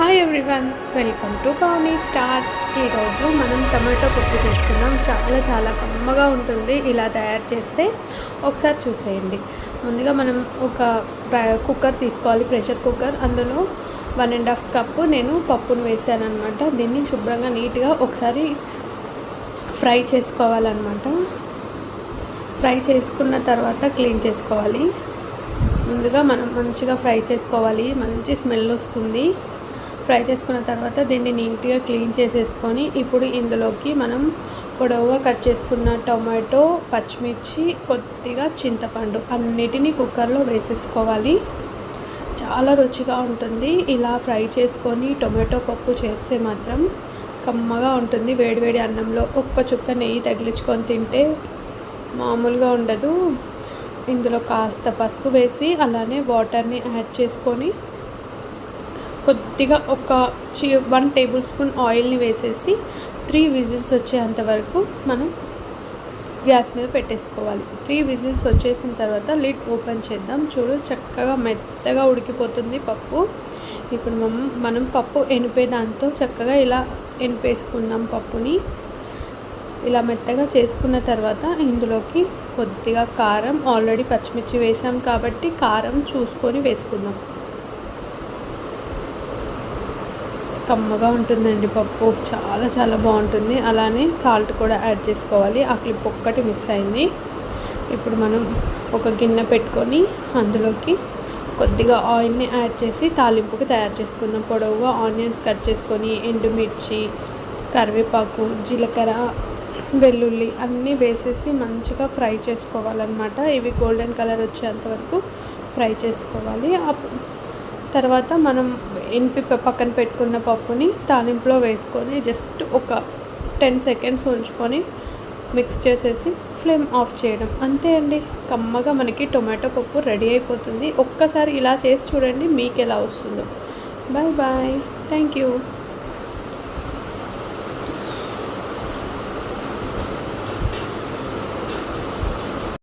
Hi everyone, welcome to Pavani starts. ఈరోజు మనం tomato పప్పు చేసుకుందాం. చాలా కమ్మగా ఉంటుంది ఇలా తయారు చేస్తే. ఒకసారి చూసేయండి. ముందుగా మనం ఒక కుక్కర్ తీసుకోవాలి, ప్రెషర్ కుక్కర్. అందులో 1.5 కప్పు నేను పప్పును వేసాను అనమాట. దీన్ని శుభ్రంగా నీట్గా ఒకసారి ఫ్రై చేసుకోవాలన్నమాట. ఫ్రై చేసుకున్న తర్వాత క్లీన్ చేసుకోవాలి. ముందుగా మనం మంచిగా ఫ్రై చేసుకోవాలి, మంచి స్మెల్ వస్తుంది. ఫ్రై చేసుకున్న తర్వాత దీన్ని నీట్గా క్లీన్ చేసేసుకొని ఇప్పుడు ఇందులోకి మనం పొడవుగా కట్ చేసుకున్న టొమాటో, పచ్చిమిర్చి, కొద్దిగా చింతపండు అన్నిటినీ కుక్కర్లో వేసేసుకోవాలి. చాలా రుచిగా ఉంటుంది. ఇలా ఫ్రై చేసుకొని టొమాటో పప్పు చేస్తే మాత్రం కమ్మగా ఉంటుంది. వేడివేడి అన్నంలో ఒక్క చుక్క నెయ్యి తగిలించుకొని తింటే మామూలుగా ఉండదు. ఇందులో కాస్త పసుపు వేసి అలానే వాటర్ని యాడ్ చేసుకొని కొద్దిగా ఒక 1 టేబుల్ స్పూన్ ఆయిల్ని వేసేసి 3 విజిల్స్ వచ్చేంత వరకు మనం గ్యాస్ మీద పెట్టేసుకోవాలి. 3 విజిల్స్ వచ్చేసిన తర్వాత లిడ్ ఓపెన్ చేద్దాం. చూడు, చక్కగా మెత్తగా ఉడికిపోతుంది పప్పు. ఇప్పుడు మనం పప్పు ఎనిపే దాంతో చక్కగా ఇలా ఎనిపేసుకుందాం. పప్పుని ఇలా మెత్తగా చేసుకున్న తర్వాత ఇందులోకి కొద్దిగా కారం, ఆల్రెడీ పచ్చిమిర్చి వేసాం కాబట్టి కారం చూసుకొని వేసుకుందాం. కమ్మగా ఉంటుందండి పప్పు, చాలా బాగుంటుంది. అలానే సాల్ట్ కూడా యాడ్ చేసుకోవాలి. ఆ క్లిప్ ఒక్కటి మిస్ అయింది. ఇప్పుడు మనం ఒక గిన్నె పెట్టుకొని అందులోకి కొద్దిగా ఆయిల్ని యాడ్ చేసి తాలింపుకి తయారు చేసుకుందాం. పొడవుగా ఆనియన్స్ కట్ చేసుకొని ఎండుమిర్చి, కరివేపాకు, జీలకర్ర, వెల్లుల్లి అన్నీ వేసేసి మంచిగా ఫ్రై చేసుకోవాలన్నమాట. ఇవి గోల్డెన్ కలర్ వచ్చేంత వరకు ఫ్రై చేసుకోవాలి. తర్వాత మనం పక్కన పెట్టుకున్న పప్పుని తాలింపులో వేసుకొని జస్ట్ ఒక 10 సెకండ్స్ ఉంచుకొని మిక్స్ చేసేసి ఫ్లేమ్ ఆఫ్ చేయడం. అంతే అండి, కమ్మగా మనకి టొమాటో పప్పు రెడీ అయిపోతుంది. ఒక్కసారి ఇలా చేసి చూడండి, మీకు ఎలా వస్తుందో. Bye thank you.